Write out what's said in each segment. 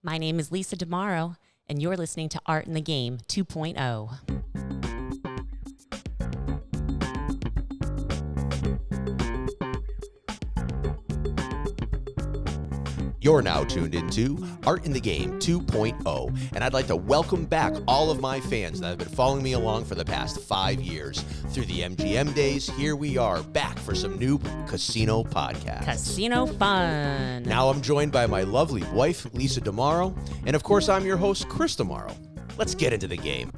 My name is Lisa Damaro, and you're listening to Art in the Game 2.0. You're now tuned into Art in the Game 2.0, and I'd like to welcome back all of my fans that have been following me along for the past 5 years. Through the MGM days, here we are back for some new casino podcasts. Casino fun. Now I'm joined by my lovely wife, Lisa Damaro, and of course I'm your host, Chris Damaro. Let's get into the game.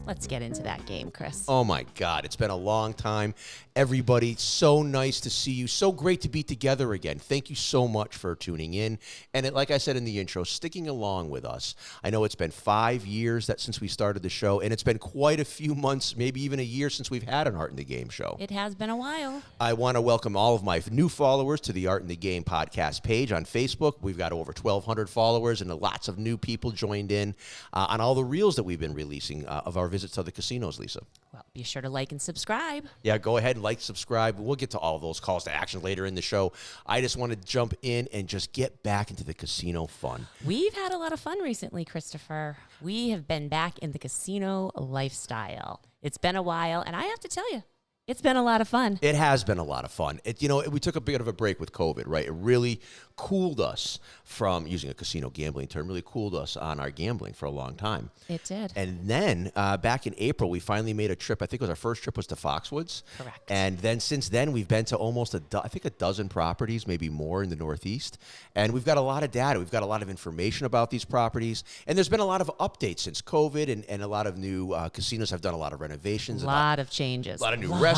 Let's get into that game, Chris. Oh my God, it's been a long time. Everybody, so nice to see you. So great to be together again. Thank you so much for tuning in. And like I said in the intro, sticking along with us. I know it's been 5 years since we started the show, and it's been quite a few months, maybe even a year since we've had an Art in the Game show. It has been a while. I want to welcome all of my new followers to the Art in the Game podcast page on Facebook. We've got over 1,200 followers and lots of new people joined in on all the reels that we've been releasing of our visits to the casinos, Lisa. Well, be sure to like and subscribe. Yeah, go ahead and like, subscribe. We'll get to all of those calls to action later in the show. I just want to jump in and just get back into the casino fun. We've had a lot of fun recently, Christopher. We have been back in the casino lifestyle. It's been a while, and I have to tell you, it's been a lot of fun. It has been a lot of fun. We took a bit of a break with COVID, right? It really cooled us from, using a casino gambling term, really cooled us on our gambling for a long time. It did. And then back in April, we finally made a trip. I think our first trip was to Foxwoods. Correct. And then since then, we've been to almost a dozen properties, maybe more in the Northeast. And we've got a lot of data. We've got a lot of information about these properties. And there's been a lot of updates since COVID, and a lot of new casinos have done a lot of renovations. A lot of changes. A lot of new restaurants.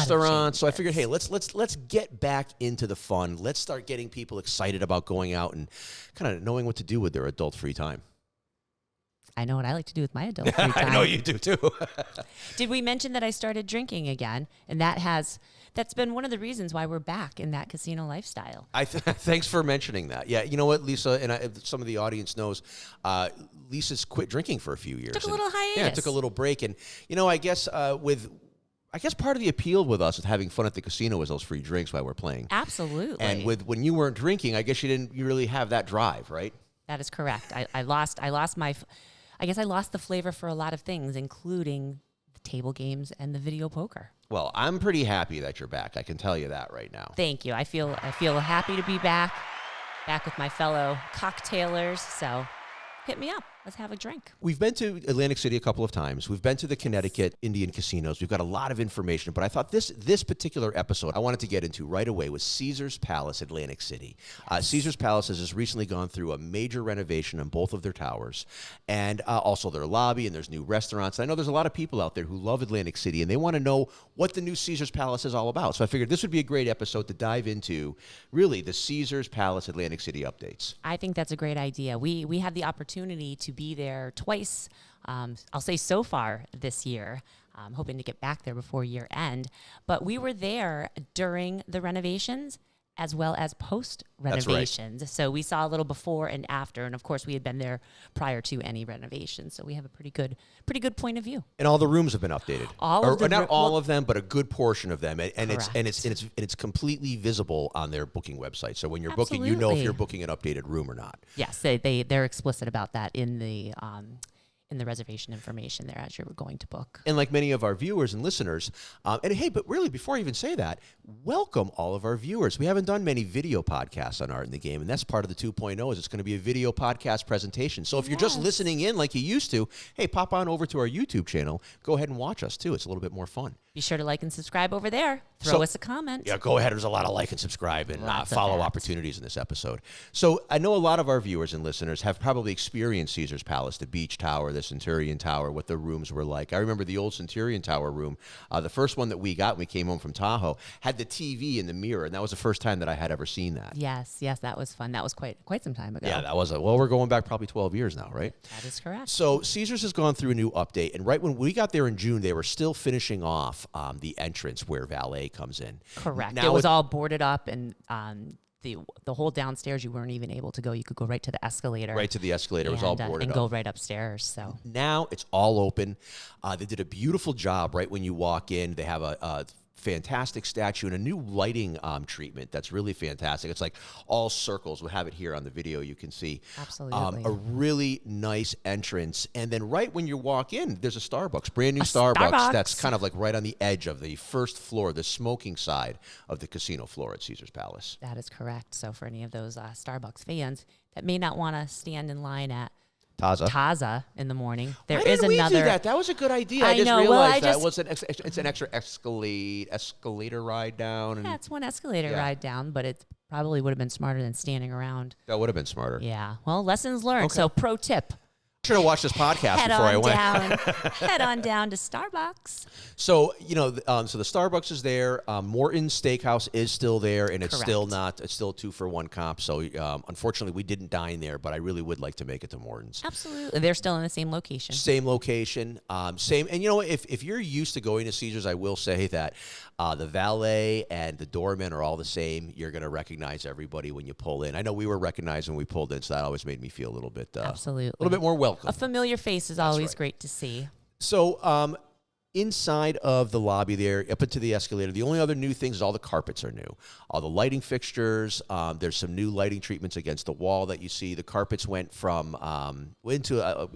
So I figured, hey, let's get back into the fun. Let's start getting people excited about going out and kind of knowing what to do with their adult-free time. I know what I like to do with my adult free time. I know you do, too. Did we mention that I started drinking again? And that's been one of the reasons why we're back in that casino lifestyle. Thanks for mentioning that. Yeah, you know what, Lisa, and some of the audience knows, Lisa's quit drinking for a few years. Took a little hiatus. Yeah, took a little break. And, I guess part of the appeal with us with having fun at the casino is those free drinks while we're playing. Absolutely. And when you weren't drinking, I guess you really have that drive, right? That is correct. I lost the flavor for a lot of things, including the table games and the video poker. Well, I'm pretty happy that you're back. I can tell you that right now. Thank you. I feel happy to be back with my fellow cocktailers. So hit me up. Let's have a drink. We've been to Atlantic City a couple of times. We've been to the Connecticut Indian casinos. We've got a lot of information, but I thought this particular episode I wanted to get into right away was Caesars Palace, Atlantic City. Caesars Palace has just recently gone through a major renovation on both of their towers, and also their lobby, and there's new restaurants. I know there's a lot of people out there who love Atlantic City, and they want to know what the new Caesars Palace is all about. So I figured this would be a great episode to dive into, really, the Caesars Palace Atlantic City updates. I think that's a great idea. We had the opportunity to be there twice, I'll say so far this year. I'm hoping to get back there before year end. But we were there during the renovations as well as post renovations. Right. So we saw a little before and after. And of course, we had been there prior to any renovations. So we have a pretty good point of view. And all the rooms have been updated. Not all of them, but a good portion of them. And it's completely visible on their booking website. So when you're booking, you know if you're booking an updated room or not. Yes, they're explicit about that in the reservation information there as you're going to book. And like many of our viewers and listeners, and hey, but really, before I even say that, welcome all of our viewers. We haven't done many video podcasts on Art in the Game, and that's part of the 2.0 is it's going to be a video podcast presentation. So if you're just listening in like you used to, hey, pop on over to our YouTube channel. Go ahead and watch us, too. It's a little bit more fun. Be sure to like and subscribe over there. Throw us a comment. Yeah, go ahead. There's a lot of like and subscribe and follow opportunities in this episode. So I know a lot of our viewers and listeners have probably experienced Caesars Palace, the Beach Tower, the Centurion Tower, what the rooms were like. I remember the old Centurion Tower room. The first one that we got when we came home from Tahoe had the TV in the mirror, and that was the first time that I had ever seen that. Yes, that was fun. That was quite some time ago. Yeah, that was we're going back probably 12 years now, right? That is correct. So Caesars has gone through a new update, and right when we got there in June, they were still finishing off the entrance where valet comes in. Correct. Now it was all boarded up, and the whole downstairs you weren't even able to go. You could go right to the escalator. Right to the escalator. It was all boarded and up. go right upstairs. So now it's all open. They did a beautiful job right when you walk in. They have a fantastic statue and a new lighting treatment that's really fantastic. It's like all circles. We'll have it here on the video. You can see Absolutely. a really nice entrance. And then right when you walk in, there's a Starbucks, brand new Starbucks that's kind of like right on the edge of the first floor, the smoking side of the casino floor at Caesar's Palace. That is correct. So for any of those Starbucks fans that may not want to stand in line at Taza in the morning, there is Why didn't another. we do that? That was a good idea. I just know. realized Well, that was it's an extra escalator ride down. And Yeah, it's one escalator ride down, but it probably would have been smarter than standing around. that would have been smarter. Yeah. Well, lessons learned. Okay. So pro tip. Should have watched this podcast Head before I on went. down. Head on down to Starbucks. So, so the Starbucks is there. Morton's Steakhouse is still there, and it's still Correct. it's still 2-for-1 comp. So, unfortunately, we didn't dine there, but I really would like to make it to Morton's. Absolutely. They're still in the same location. Same location, same. And if you're used to going to Caesars, I will say that the valet and the doorman are all the same. You're going to recognize everybody when you pull in. I know we were recognized when we pulled in, so that always made me feel a little bit more welcome. A familiar face is always great to see. So inside of the lobby there, up into the escalator, the only other new things is all the carpets are new. All the lighting fixtures, there's some new lighting treatments against the wall that you see. The carpets went from, we've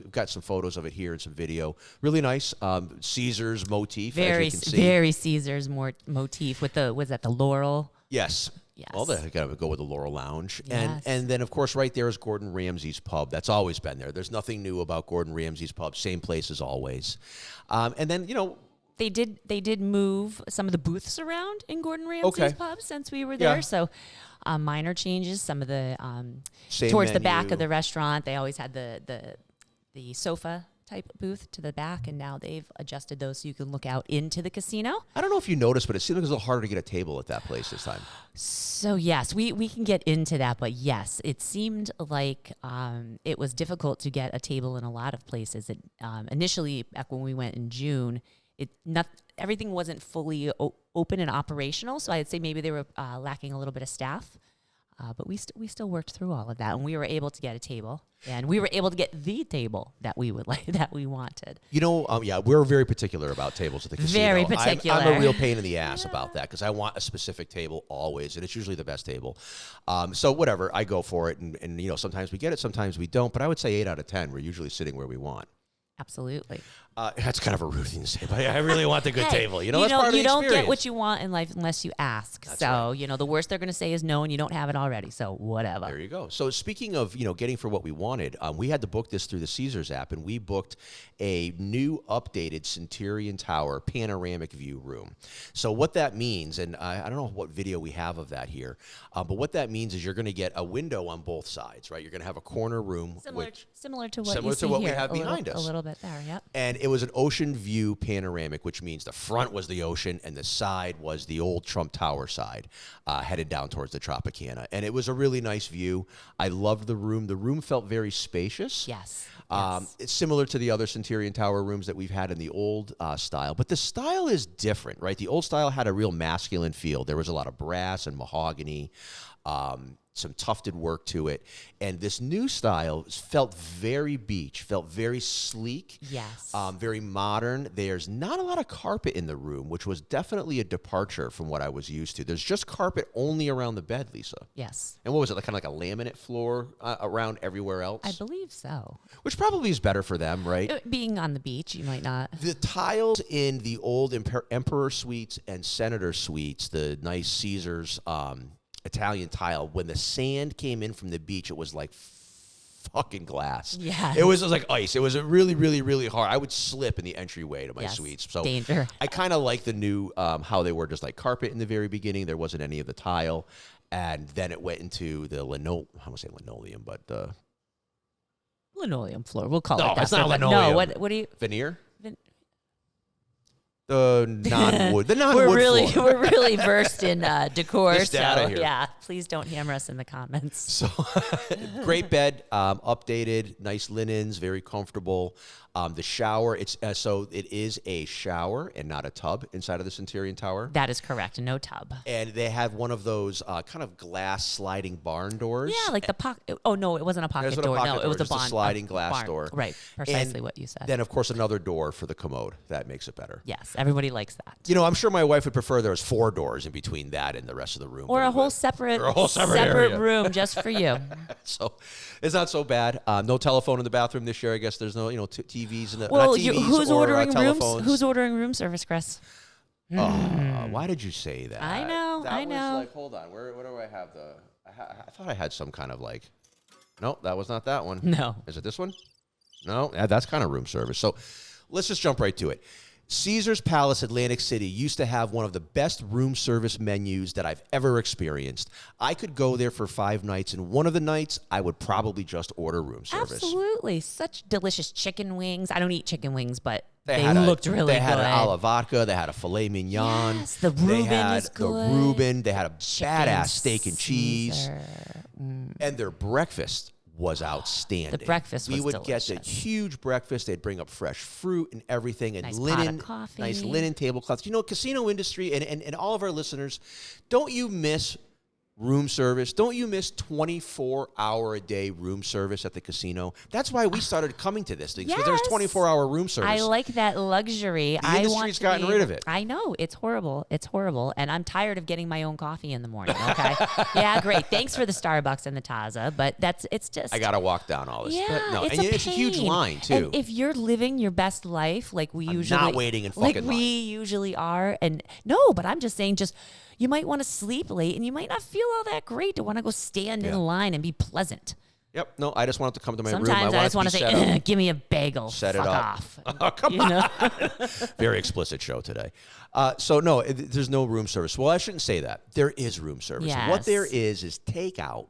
got some photos of it here and some video. Really nice. Caesar's motif, as you can see. Very Caesar's motif with was that the laurel? Yes. Yes. Well, they got to go with the Laurel Lounge. Yes. And then, of course, right there is Gordon Ramsay's pub. That's always been there. There's nothing new about Gordon Ramsay's pub. Same place as always. And then, They did move some of the booths around in Gordon Ramsay's pub since we were there. Yeah. So minor changes. Some of the Same towards the menu. back of the restaurant, they always had the sofa type booth to the back, and now they've adjusted those so you can look out into the casino. I don't know if you noticed, but it seemed like it was a little harder to get a table at that place this time. So yes, we can get into that, but yes, it seemed like it was difficult to get a table in a lot of places. It initially, back when we went in June, everything wasn't fully open and operational. So I'd say maybe they were lacking a little bit of staff. But we still worked through all of that, and we were able to get a table, and we were able to get the table that we wanted. We're very particular about tables at the casino. Very particular. I'm a real pain in the ass about that because I want a specific table always, and it's usually the best table. So whatever, I go for it, and sometimes we get it, sometimes we don't. But I would say 8 out of 10, we're usually sitting where we want. Absolutely. That's kind of a rude thing to say, but I really want the good table. That's part of the experience. You don't get what you want in life unless you ask. That's so, the worst they're going to say is no, and you don't have it already. So, whatever. There you go. So, speaking of, getting for what we wanted, we had to book this through the Caesars app, and we booked a new updated Centurion Tower panoramic view room. So, what that means, and I don't know what video we have of that here, but what that means is you're going to get a window on both sides, right? You're going to have a corner room. Similar to what similar you see to what here, we have behind us. A little bit there, yep. And it was an ocean view panoramic, which means the front was the ocean and the side was the old Trump Tower side, headed down towards the Tropicana. And it was a really nice view. I loved the room. The room felt very spacious. Yes. It's similar to the other Centurion Tower rooms that we've had in the old style, but the style is different, right? The old style had a real masculine feel. There was a lot of brass and mahogany, some tufted work to it. And this new style felt very beach, felt very sleek. Yes. Very modern. There's not a lot of carpet in the room, which was definitely a departure from what I was used to. There's just carpet only around the bed, Lisa. Yes. And what was it, kind of like a laminate floor around everywhere else? I believe so. Which probably is better for them, right? Being on the beach, you might not. The tiles in the old Emperor Suites and Senator Suites, the nice Caesars Italian tile, when the sand came in from the beach, it was like fucking glass. Yeah. It was like ice. It was really, really, really hard. I would slip in the entryway to my suites. So danger. I kind of like the new, how they were just like carpet in the very beginning. There wasn't any of the tile. And then it went into the linoleum, but linoleum floor. We'll call it that. It's not linoleum. No, what do you? Veneer? The non-wood floor. We're really versed in decor. This data so here. yeah, please don't hammer us in the comments. So great bed, updated, nice linens, very comfortable. The shower, it is a shower and not a tub inside of the Centurion Tower. That is correct. No tub. And they have one of those kind of glass sliding barn doors. Yeah, like the pocket. Oh no, it wasn't a pocket door. No, it was just a sliding glass door. Right, precisely and what you said. Then of course another door for the commode. That makes it better. Yes. Yes, everybody likes that. You know, I'm sure my wife would prefer there was 4 doors in between that and the rest of the room. Or a whole separate room just for you. So it's not so bad. No telephone in the bathroom this year. I guess there's no, TVs in the well, not TVs who's or, ordering telephones. rooms? Who's ordering room service, Chris? Why did you say that? I know. That was like, hold on. Where do I have the? I thought I had some kind of like. No, that was not that one. No. Is it this one? No, that's kind of room service. So let's just jump right to it. Caesar's Palace, Atlantic City, used to have one of the best room service menus that I've ever experienced. I could go there for 5 nights, and one of the nights, I would probably just order room service. Absolutely. Such delicious chicken wings. I don't eat chicken wings, but they looked really good. They had an a la vodka. They had a filet mignon. Yes, the Reuben is good. The Reuben. They had a badass steak and cheese. And their breakfast was outstanding. The breakfast was delicious. We would delicious. get a huge breakfast. They'd bring up fresh fruit and everything, and nice linen, pot of coffee. nice linen tablecloths. You know, casino industry and all of our listeners, don't you miss room service? Don't you miss 24-hour-a-day room service at the casino? That's why we started coming to this thing, because there's 24-hour room service. I like that luxury. The industry's gotten rid of it. I know. It's horrible. It's horrible. And I'm tired of getting my own coffee in the morning, okay? Yeah, great. Thanks for the Starbucks and the Taza, but it's just... I got to walk down all this. Yeah, No, it's it's a huge line, too. And if you're living your best life, like we usually... not waiting in fucking line. we usually are. And no, but I'm just saying, you might want to sleep late, and you might not feel all that great to want to go stand in line and be pleasant. Yep. No, I just wanted to come to my room. Sometimes I just want to say, give me a bagel. Set Fuck it up. off. Oh, come on. Very explicit show today. So, no, there's no room service. Well, I shouldn't say that. There is room service. Yes. What there is takeout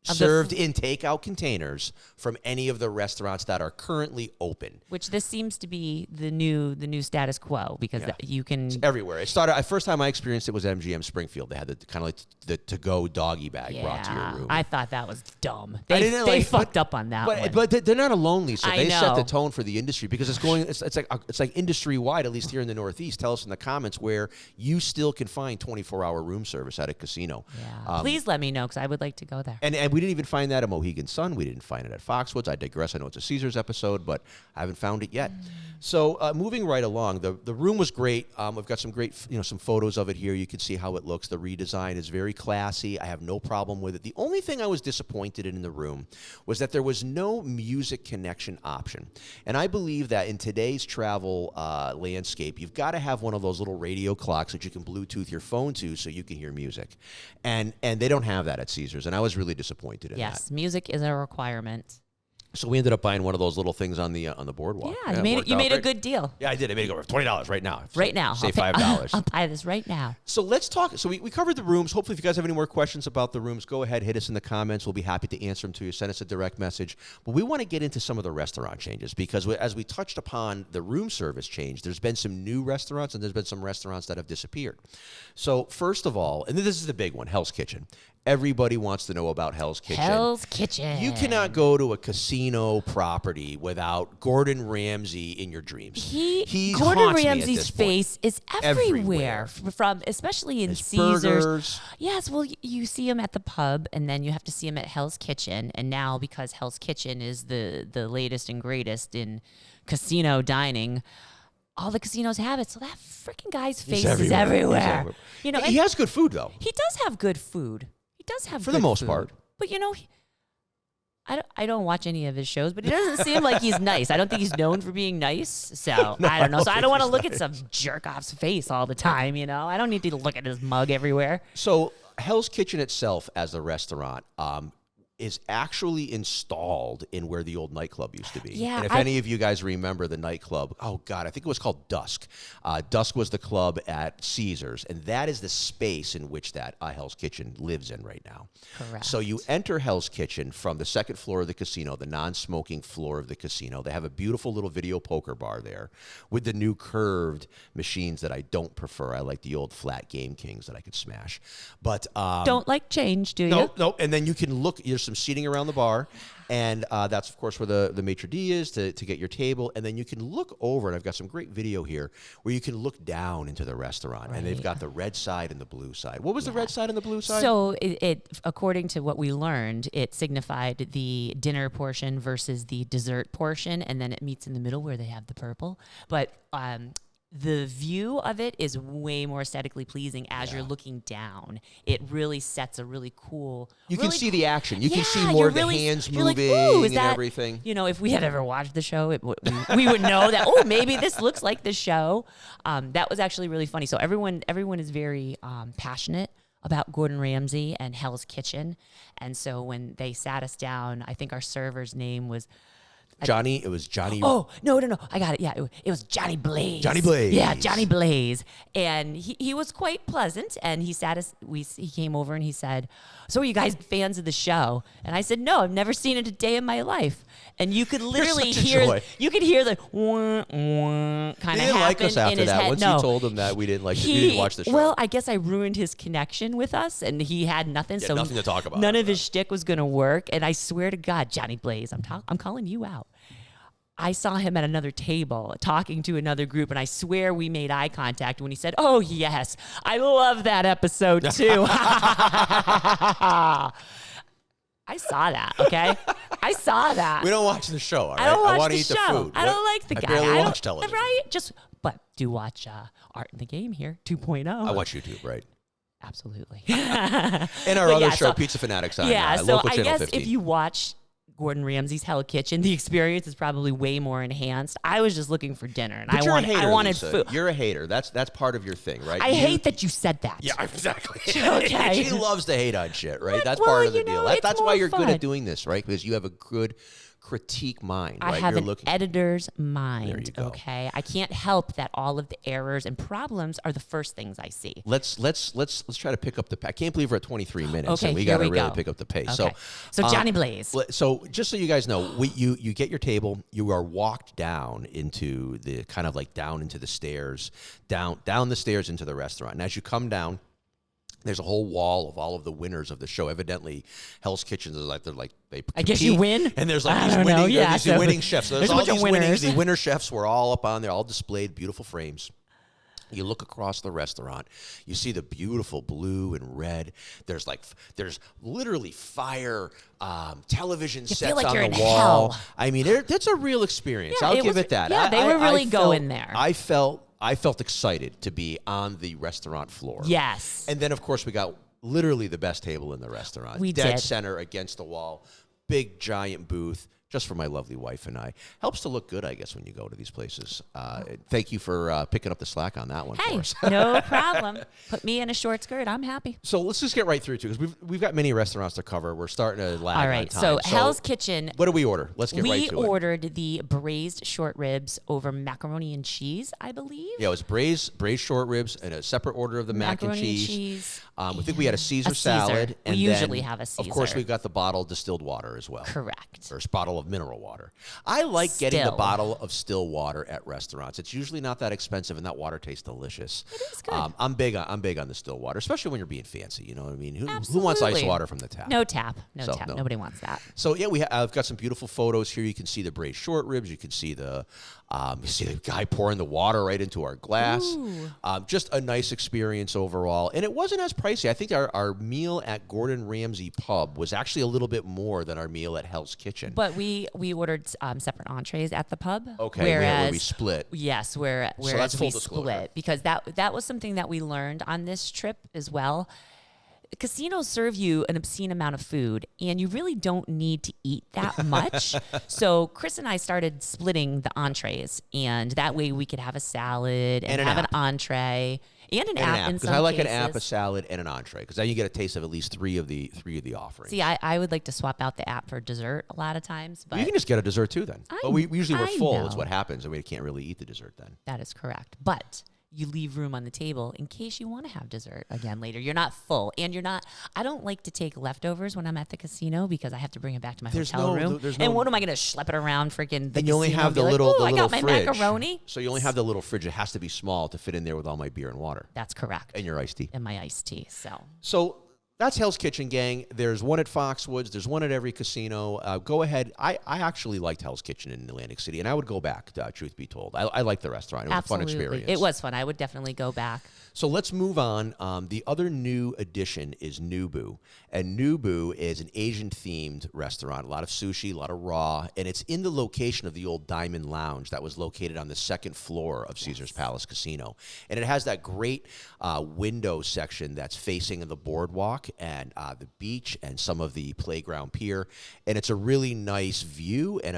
served in takeout containers from any of the restaurants that are currently open. Which this seems to be the new status quo, because you can... It's everywhere. It started, first time I experienced it was MGM Springfield. They had the kind of like the to-go doggy bag brought to your room. I thought that was dumb. They fucked up on that one. But they're not alone, Lisa. They set the know. tone for the industry, because it's like industry-wide, at least here in the Northeast. Tell us in the comments where you still can find 24-hour room service at a casino. Yeah. Please let me know, because I would like to go there. And we didn't even find that at Mohegan Sun. We didn't find it at Foxwoods. I digress. I know it's a Caesars episode, but I haven't found it yet. So moving right along, the room was great. We've got some great, some photos of it here. You can see how it looks. The redesign is very classy. I have no problem with it. The only thing I was disappointed in the room was that there was no music connection option. And I believe that in today's travel landscape, you've got to have one of those little radio clocks that you can Bluetooth your phone to so you can hear music. And they don't have that at Caesars, and I was really disappointed in that. Yes, music is a requirement. So we ended up buying one of those little things on the boardwalk. Yeah, you made a good deal. Yeah, I did. I made it over $20 right now. Right now. Save $5. I'll buy this right now. So let's talk. So we covered the rooms. Hopefully, if you guys have any more questions about the rooms, go ahead, hit us in the comments. We'll be happy to answer them to you. Send us a direct message. But we want to get into some of the restaurant changes, because as we touched upon the room service change, there's been some new restaurants, and there's been some restaurants that have disappeared. So first of all, and this is the big one, Hell's Kitchen. Everybody wants to know about Hell's Kitchen. Hell's Kitchen. You cannot go to a casino property without Gordon Ramsay in your dreams. Gordon Ramsay's face is everywhere. From especially in His Caesars. Burgers. Yes, well, you see him at the pub, and then you have to see him at Hell's Kitchen. And now, because Hell's Kitchen is the latest and greatest in casino dining, all the casinos have it. So that freaking guy's face is everywhere. He has good food, though. He does have good food. He does have for the most part. But I don't watch any of his shows, but he doesn't seem like he's nice. I don't think he's known for being nice. So I don't know. So I don't want to look at some jerk off's face all the time. I don't need to look at his mug everywhere. So Hell's Kitchen itself, as a restaurant, is actually installed in where the old nightclub used to be. Yeah, and if any of you guys remember the nightclub, oh God, I think it was called Dusk. Dusk was the club at Caesars, and that is the space in which that Hell's Kitchen lives in right now. Correct. So you enter Hell's Kitchen from the second floor of the casino, the non-smoking floor of the casino. They have a beautiful little video poker bar there with the new curved machines that I don't prefer. I like the old flat Game Kings that I could smash. But don't like change, do you? No. And then you can look. There's some seating around the bar, and that's of course where the maitre d' is to get your table, and then you can look over, and I've got some great video here where you can look down into the restaurant, and they've got the red side and the blue side. What was the red side and the blue side? So it according to what we learned, it signified the dinner portion versus the dessert portion, and then it meets in the middle where they have the purple. But the view of it is way more aesthetically pleasing as you're looking down. It really sets a really cool. You really can see the action. You can see yeah, more you're of the really- hands you're like, moving "Ooh, is and that-" everything. You know, if we had ever watched the show, we would know that. Oh, maybe this looks like the show. That was actually really funny. So everyone is very passionate about Gordon Ramsay and Hell's Kitchen, and so when they sat us down, I think our server's name was. Johnny, it was Johnny. Oh, no. I got it. Yeah, it was Johnny Blaze. Johnny Blaze. Yeah, Johnny Blaze. And he was quite pleasant. And he sat us, he came over and he said, "So are you guys fans of the show?" And I said, "No, I've never seen it a day in my life." And you could literally such a hear, joy. you could hear the wah, wah kind of He didn't happen like us in after his that. head. Once No. you told him that we didn't like, we didn't watch the show. Well, I guess I ruined his connection with us, and he had nothing. He had so nothing to talk about None after of his shtick was going to work. And I swear to God, Johnny Blaze, I'm calling you out. I saw him at another table talking to another group, and I swear we made eye contact when he said, "Oh, yes, I love that episode too." I saw that, okay? I saw that. we don't watch the show, all right? I don't watch want the to eat the show. food. I don't like the I guy. barely I don't watch television. Right? But do watch Art in the Game here, 2.0. I watch YouTube, right? Absolutely. And our But other yeah, show, so- Pizza Fanatics on Yeah, so local I channel guess 15. if you watch Gordon Ramsay's Hell Kitchen, the experience is probably way more enhanced. I was just looking for dinner, and But you're a hater, I wanted Lisa. food. You're a hater. That's part of your thing, right? I hate that you said that. Yeah, exactly. Okay. She loves to hate on shit, right? That's Well, part of the you know, deal. it's That's why more you're good fun. at doing this, right? Because you have a good critique mind, right? I have you're an looking. editor's mind. There you go. Okay, I can't help that all of the errors and problems are the first things I see. Let's try to pick up the. I can't believe we're at 23 minutes, Okay, and we here got to we really go. pick up the pace. Okay. So Johnny Blaze. So just so you guys know, you get your table. You are walked down into the kind of like down into the stairs, down the stairs into the restaurant. And as you come down, there's a whole wall of all of the winners of the show. Evidently, Hell's Kitchen is like they. I guess you compete, win? and there's I like these don't know. winning, Yeah, these so winning chefs. So there's a all bunch of these winning, winners. the winner chefs were all up on there, all displayed, beautiful frames. You look across the restaurant, you see the beautiful blue and red. There's literally fire television sets feel like on you're the in wall. hell. I mean, that's a real experience. Yeah, I'll it give was- it that. yeah, they were really going felt- there. I felt excited to be on the restaurant floor. Yes. And then, of course, we got literally the best table in the restaurant. We Dead did. center against the wall. Big, giant booth. Just for my lovely wife and I. Helps to look good, I guess, when you go to these places. Thank you for picking up the slack on that one Hey, for us. no problem. Put me in a short skirt. I'm happy. So let's just get right through to it, because we've got many restaurants to cover. We're starting to lag All on right. time. So Hell's Kitchen. What do we order? Let's get right We to it. ordered the braised short ribs over macaroni and cheese, I believe. Yeah, it was braised short ribs and a separate order of the mac and Macaroni and cheese. cheese. I think we had a Caesar Caesar. salad. We And usually then, have a Of course, Caesar. we've got the bottled distilled water as well. Correct. Or a bottle of mineral water. I like getting the Still. bottle of still water at restaurants. It's usually not that expensive, and that water tastes delicious. It is good. I'm big on the still water, especially when you're being fancy. You know what I mean? Who wants ice Absolutely. water from the tap? No tap. No So, tap. no. Nobody wants that. So yeah, I've got some beautiful photos here. You can see the braised short ribs. You can see the guy pouring the water right into our glass. Ooh. Just a nice experience overall, and it wasn't as pricey. I think our meal at Gordon Ramsay Pub was actually a little bit more than our meal at Hell's Kitchen. But we ordered separate entrees at the pub. Okay, whereas where we split. Yes, whereas that's full we disclosure. split, because that was something that we learned on this trip as well. Casinos serve you an obscene amount of food, and you really don't need to eat that much. So Chris and I started splitting the entrees, and that way we could have a salad and an have an app. entree and an app in because some I like cases. an app, a salad, and an entree, because then you get a taste of at least three of the offerings. See, I would like to swap out the app for dessert a lot of times, but You can just get a dessert too then. But we usually we're I full is know. what happens, and we can't really eat the dessert then. that is correct. But you leave room on the table in case you want to have dessert again later. You're not full, and I don't like to take leftovers when I'm at the casino because I have to bring it back to my hotel room. And what am I going to schlep it around freaking the And you only casino have and be the like, little "Ooh, the I little got my fridge. macaroni." So you only have the little fridge. It has to be small to fit in there with all my beer and water That's correct. and your iced tea. And my iced tea. So So That's Hell's Kitchen, gang. There's one at Foxwoods. There's one at every casino. Go ahead. I actually liked Hell's Kitchen in Atlantic City, and I would go back, truth be told. I liked the restaurant. It was Absolutely. a fun experience. It was fun. I would definitely go back. So let's move on. The other new addition is Nubo. And Nubo is an Asian-themed restaurant. A lot of sushi, a lot of raw. And it's in the location of the old Diamond Lounge that was located on the second floor of Caesars Palace Casino. And it has that great window section that's facing the boardwalk and the beach and some of the playground pier. And it's a really nice view and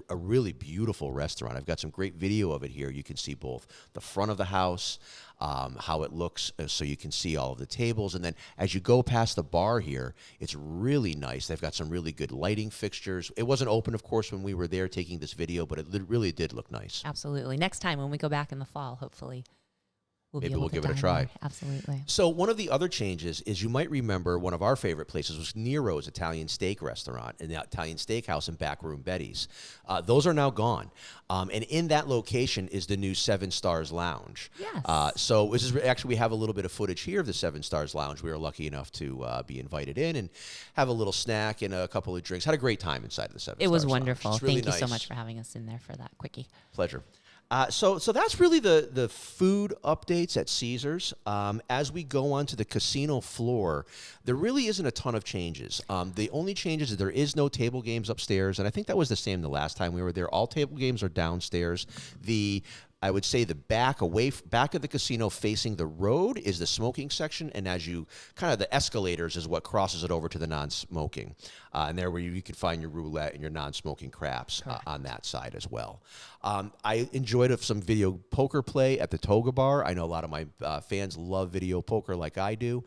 a really beautiful restaurant. I've got some great video of it here. You can see both the front of the house, how it looks, so you can see all of the tables. And then as you go past the bar here, it's really nice. They've got some really good lighting fixtures. It wasn't open, of course, when we were there taking this video, but it really did look nice. Absolutely. Next time when we go back in the fall, hopefully. Maybe we'll give it a try. There. Absolutely. So one of the other changes is you might remember one of our favorite places was Nero's Italian Steak Restaurant and the Italian Steakhouse in Backroom Betty's. Those are now gone. And in that location is the new Seven Stars Lounge. Yes. So this is actually, we have a little bit of footage here of the Seven Stars Lounge. We were lucky enough to be invited in and have a little snack and a couple of drinks. Had a great time inside of the Seven Stars Lounge. It was wonderful. Really Thank you nice. so much for having us in there for that quickie. Pleasure. So that's really the food updates at Caesars. As we go onto the casino floor, there really isn't a ton of changes. The only changes is there is no table games upstairs, and I think that was the same the last time we were there. All table games are downstairs. I would say the back of the casino facing the road is the smoking section, and as you the escalators is what crosses it over to the non-smoking, and there where you can find your roulette and your non-smoking craps on that side as well. I enjoyed some video poker play at the Toga Bar. I know a lot of my fans love video poker like I do.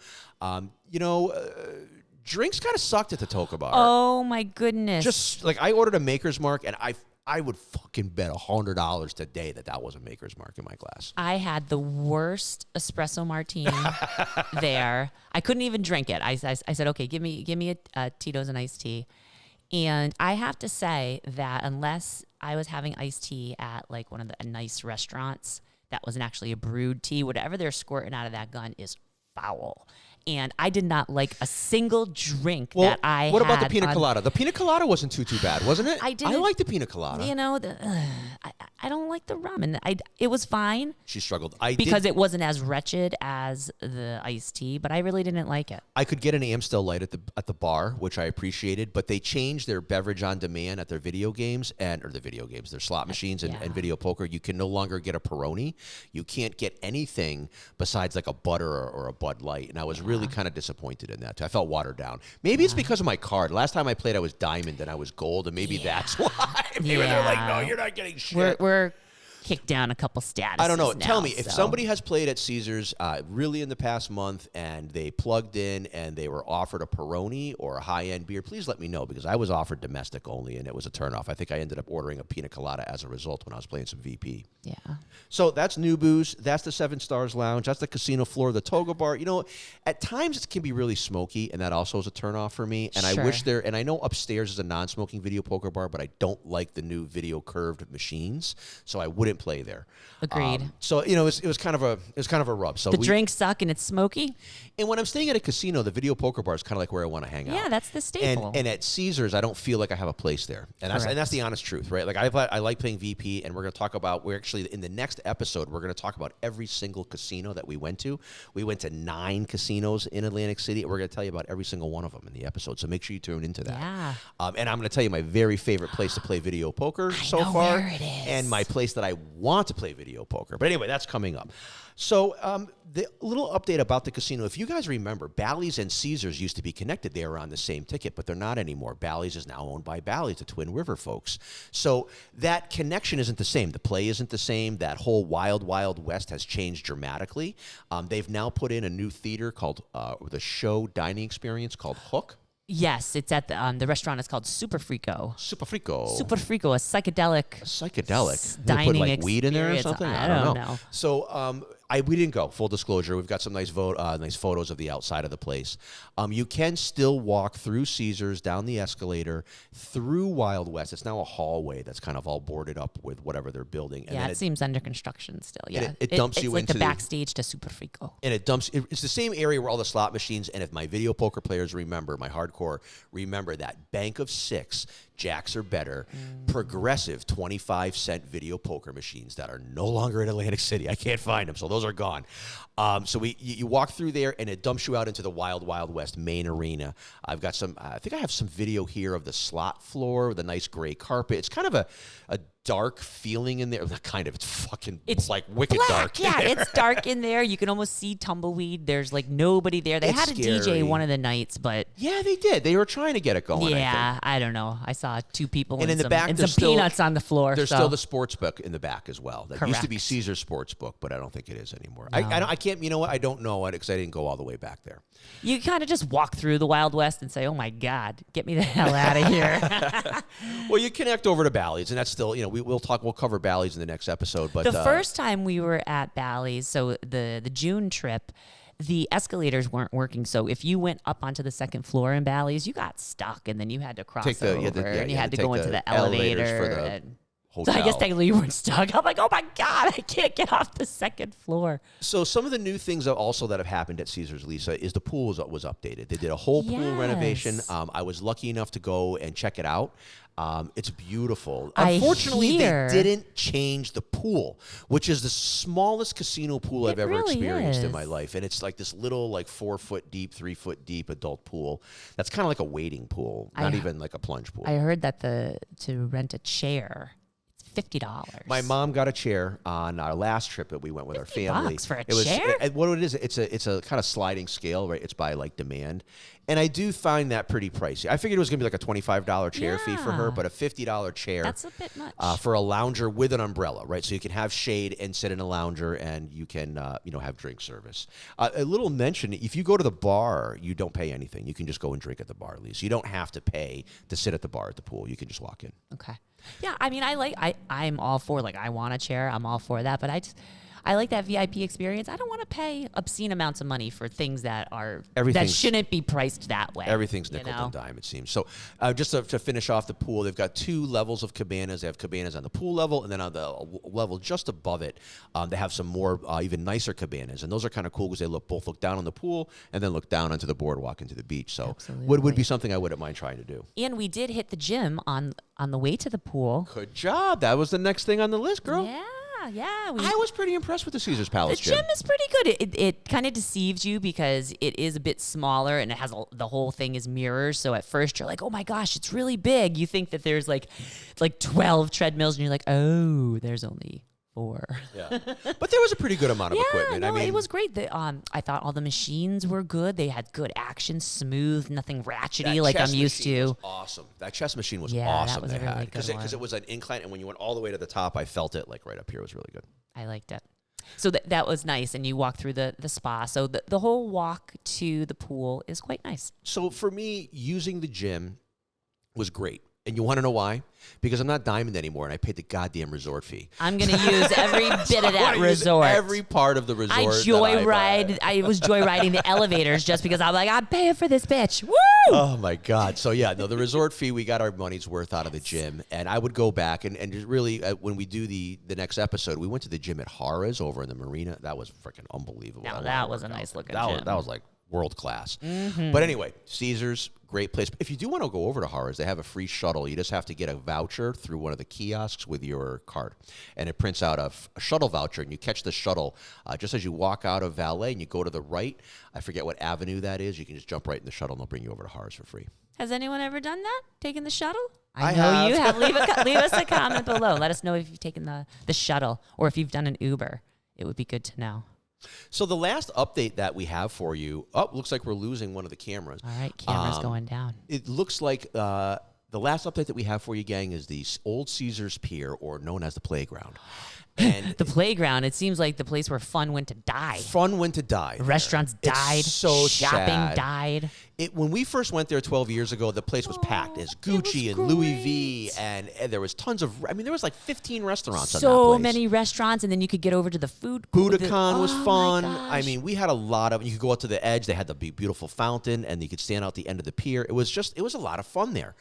Drinks kind of sucked at the Toga Bar. Oh my goodness! Just like I ordered a Maker's Mark, and I would fucking bet $100 today that was a Maker's Mark in my glass. I had the worst espresso martini there. I couldn't even drink it. I said, okay, give me a Tito's and iced tea. And I have to say that unless I was having iced tea at like one of the nice restaurants that wasn't actually a brewed tea, whatever they're squirting out of that gun is foul. And I did not like a single drink that I had. What about the pina colada? The pina colada wasn't too bad, wasn't it? I like the pina colada. I don't like the rum. And it was fine. She struggled. Because it wasn't as wretched as the iced tea, but I really didn't like it. I could get an Amstel Light at the bar, which I appreciated, but they changed their beverage on demand at their video games, their slot machines and video poker. You can no longer get a Peroni. You can't get anything besides like a butter or a Bud Light. And I was really kind of disappointed in that too. I felt watered down. Maybe it's because of my card. Last time I played, I was diamond and I was gold, and maybe that's why. Maybe they're like, no, you're not getting shit. We're kicked down a couple statuses. I don't know. Now, Tell me, if somebody has played at Caesars really in the past month and they plugged in and they were offered a Peroni or a high-end beer, please let me know, because I was offered domestic only and it was a turnoff. I think I ended up ordering a pina colada as a result when I was playing some VP. Yeah. So that's Nubo's. That's the Seven Stars Lounge. That's the casino floor, the Toga Bar. At times it can be really smoky, and that also is a turnoff for me. And Sure. I wish and I know upstairs is a non-smoking video poker bar, but I don't like the new video curved machines, so I wouldn't play there. Agreed. So it was kind of a rub. So The drinks suck and it's smoky. And when I'm staying at a casino, the video poker bar is kind of like where I want to hang out. Yeah, that's the staple. And at Caesars, I don't feel like I have a place there. And that's the honest truth, right? Like I like playing VP, and we're going to talk about, we're actually in the next episode, we're going to talk about every single casino that we went to. We went to 9 casinos in Atlantic City. We're going to tell you about every single one of them in the episode. So make sure you tune into that. Yeah. And I'm going to tell you my very favorite place to play video poker so know far. where it is. And my place that I want to play video poker. But anyway, that's coming up. So the little update about the casino, if you guys remember, Bally's and Caesars used to be connected. They were on the same ticket, but they're not anymore. Bally's is now owned by Bally, the Twin River folks. So that connection isn't the same. The play isn't the same. That whole Wild Wild West has changed dramatically. They've now put in a new theater called, with a show dining experience called Hook. Yes, it's at the restaurant. It's called Super Frico. Super Frico. Super Frico, a psychedelic Psychedelic. dining They put like weed in there or experience. something? I don't know. So We didn't go. Full disclosure, we've got some nice photos of the outside of the place. You can still walk through Caesars, down the escalator, through Wild West. It's now a hallway that's kind of all boarded up with whatever they're building. And yeah, it seems under construction still. Yeah, it dumps you like into the backstage to Super Frico. And it's the same area where all the slot machines. And if my video poker players remember, my hardcore remember that bank of 6 jacks or better, progressive 25-cent video poker machines that are no longer in Atlantic City. I can't find them, so those are gone. So you walk through there, and it dumps you out into the Wild West main arena. I've got I think I have some video here of the slot floor with a nice gray carpet. It's kind of a dark feeling in there. Not kind of, it's like wicked black, dark. Yeah, it's dark in there. You can almost see tumbleweed. There's like nobody there. They had a DJ one of the nights, but yeah, they did. They were trying to get it going. Yeah, I don't know. I saw 2 people and in the some, back, and some peanuts on the floor. There's still the sports book in the back as well. That used to be Correct. Caesar's sports book, but I don't think it is anymore. No. I can't. You know what? I don't know it because I didn't go all the way back there. You kind of just walk through the Wild West and say, "Oh my God, get me the hell out of here." Well, you connect over to Bally's, and that's still, we'll cover Bally's in the next episode. But the first time we were at Bally's, so the June trip, the escalators weren't working. So if you went up onto the second floor in Bally's, you got stuck, and then you had to cross over, and you had to go into the elevator. So I guess technically you weren't stuck. I'm like, oh my God, I can't get off the second floor. So some of the new things also that have happened at Caesars, Lisa, is the pool was updated. They did a whole pool renovation. I was lucky enough to go and check it out. It's beautiful. Unfortunately, they didn't change the pool, which is the smallest casino pool I've ever experienced in my life. And it's like this little 4 foot deep, 3 foot deep adult pool. That's kind of like a wading pool, not even like a plunge pool. I heard that to rent a chair, $50. My mom got a chair on our last trip that we went with our family. $50 for a chair? What it is, it's a kind of sliding scale, right? It's by demand. And I do find that pretty pricey. I figured it was going to be like a $25 chair fee for her, but a $50 chair. That's a bit much. For a lounger with an umbrella, right? So you can have shade and sit in a lounger, and you can, have drink service. A little mention, if you go to the bar, you don't pay anything. You can just go and drink at the bar, Lisa. You don't have to pay to sit at the bar at the pool. You can just walk in. Okay. Yeah, I mean, I'm all for, I want a chair. I'm all for that, but I like that VIP experience. I don't want to pay obscene amounts of money for things that shouldn't be priced that way. Everything's nickel and dime, it seems. So just to finish off the pool, they've got 2 levels of cabanas. They have cabanas on the pool level, and then on the level just above it, they have some more even nicer cabanas. And those are kind of cool because they both look down on the pool and then look down onto the boardwalk into the beach. So would be something I wouldn't mind trying to do. And we did hit the gym on the way to the pool. Good job. That was the next thing on the list, girl. Yeah. I was pretty impressed with the Caesars Palace gym. The gym is pretty good. It kind of deceives you because it is a bit smaller and it has the whole thing is mirrors. So at first you're like, oh my gosh, it's really big. You think that there's like 12 treadmills and you're like, oh, there's only 4. Yeah, but there was a pretty good amount of equipment. No, it was great. I thought all the machines were good. They had good action, smooth, nothing ratchety like I'm used to. Was awesome. That chess machine was awesome. That was a really good one. Because it was an incline, and when you went all the way to the top, I felt it right up here. It was really good. I liked it. So that was nice, and you walk through the spa. So the whole walk to the pool is quite nice. So for me, using the gym was great. And you want to know why? Because I'm not Diamond anymore, and I paid the goddamn resort fee. I'm going to use every bit of that resort. Every part of the resort. I was joyriding the elevators just because I'm like, I'm paying for this bitch. Woo! Oh my God! So the resort fee, we got our money's worth out of the gym, and I would go back and just really when we do the next episode, we went to the gym at Harrah's over in the marina. That was freaking unbelievable. Now that was a nice looking gym. That was like world class. Mm-hmm. But anyway, Caesars, great place. If you do want to go over to Harrah's, they have a free shuttle. You just have to get a voucher through one of the kiosks with your card. And it prints out a shuttle voucher, and you catch the shuttle just as you walk out of valet and you go to the right. I forget what avenue that is. You can just jump right in the shuttle, and they'll bring you over to Harrah's for free. Has anyone ever done that? Taken the shuttle? I know have. You have. Leave us a comment below. Let us know if you've taken the shuttle or if you've done an Uber. It would be good to know. So the last update that we have for you, looks like we're losing one of the cameras. All right, camera's going down. It looks like the last update that we have for you, gang, is the old Caesars Pier, or known as the Playground. And the Playground, it seems like the place where fun went to die. Fun went to die. Restaurants died. So shopping sad. died. When we first went there 12 years ago, the place was packed. It's Gucci and Louis V, and there was tons of. I mean, there was like 15 restaurants. on that So place. many restaurants, and then you could get over to the food court. Budokan was fun. My I mean, we had a lot of. You could go out to the edge. They had the big, beautiful fountain, and you could stand out the end of the pier. It was a lot of fun there.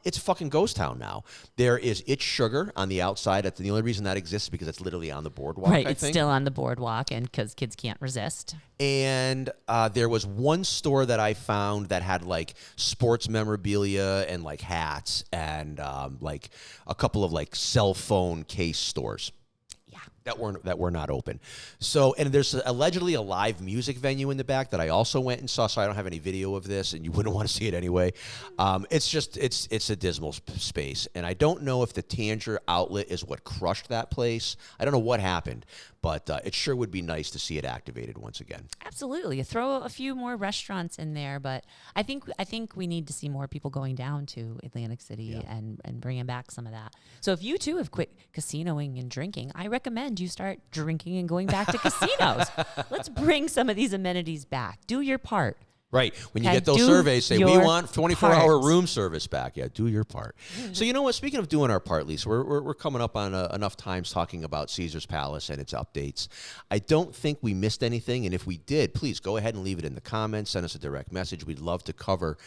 It's a fucking ghost town now. There is It's Sugar on the outside. The only reason that exists is because it's literally on the boardwalk. Right, I it's think. still on the boardwalk, and because kids can't resist. And there was one store that I found that had like sports memorabilia and like hats and like a couple of like cell phone case stores. Yeah. That were not open. So, and there's allegedly a live music venue in the back that I also went and saw. So I don't have any video of this, and you wouldn't want to see it anyway. It's a dismal space, and I don't know if the Tanger outlet is what crushed that place. I don't know what happened, but it sure would be nice to see it activated once again. Absolutely, throw a few more restaurants in there, but I think we need to see more people going down to Atlantic City and bringing back some of that. So if you too have quit casinoing and drinking, I recommend you start drinking and going back to casinos. Let's bring some of these amenities back. Do your part. Right. When you Okay, get those do surveys, say, we your want 24-hour part. room service back. Yeah, do your part. So you know what? Speaking of doing our part, Lisa, we're coming up on enough times talking about Caesar's Palace and its updates. I don't think we missed anything, and if we did, please go ahead and leave it in the comments. Send us a direct message. We'd love to cover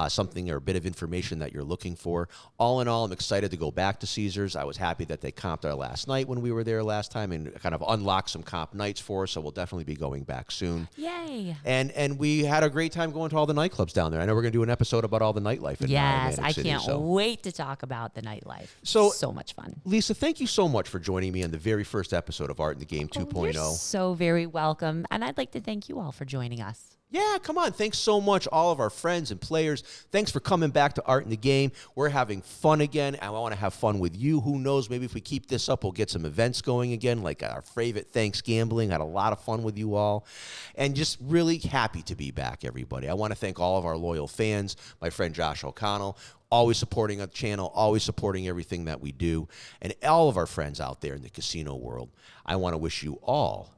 something or a bit of information that you're looking for. All in all, I'm excited to go back to Caesar's. I was happy that they comped our last night when we were there last time and kind of unlocked some comp nights for us, so we'll definitely be going back soon. Yay. And we had a great time going to all the nightclubs down there. I know we're going to do an episode about all the nightlife in Yes, Atlantic I City, can't so. wait to talk about the nightlife. So much fun. Lisa, thank you so much for joining me on the very first episode of Art in the Game 2.0. You're so very welcome, and I'd like to thank you all for joining us. Yeah, come on. Thanks so much, all of our friends and players. Thanks for coming back to Art in the Game. We're having fun again, and I want to have fun with you. Who knows? Maybe if we keep this up, we'll get some events going again, like our favorite Thanks Gambling. Had a lot of fun with you all, and just really happy to be back, everybody. I want to thank all of our loyal fans, my friend Josh O'Connell, always supporting our channel, always supporting everything that we do, and all of our friends out there in the casino world. I want to wish you all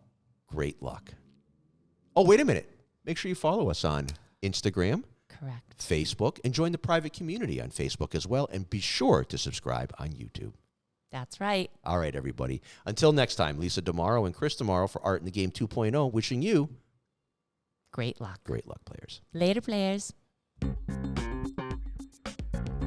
great luck. Oh, wait a minute. Make sure you follow us on Instagram, Correct. Facebook, and join the private community on Facebook as well. And be sure to subscribe on YouTube. That's right. All right, everybody. Until next time, Lisa Damaro and Chris Damaro for Art in the Game 2.0, wishing you Great luck. great luck, players. Later, players.